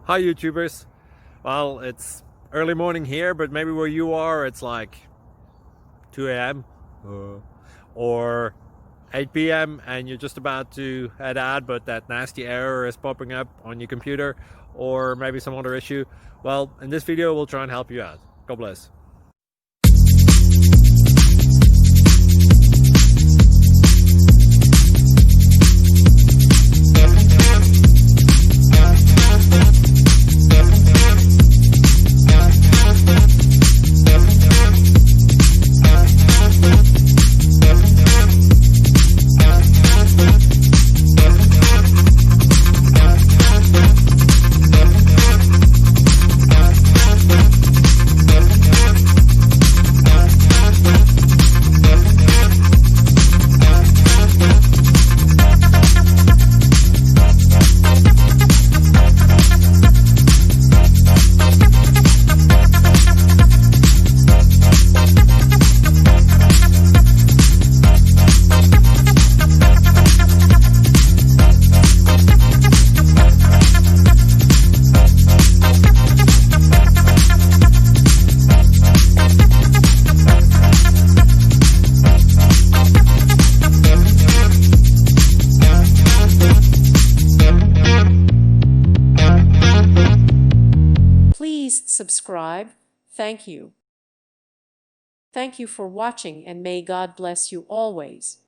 Hi YouTubers. Well, it's early morning here, but maybe where you are it's like 2 a.m. or 8 p.m. and you're just about to head out, but that nasty error is popping up on your computer, or maybe some other issue. Well, in this video we'll try and help you out. God bless. Please subscribe. Thank you. Thank you for watching, and may God bless you always.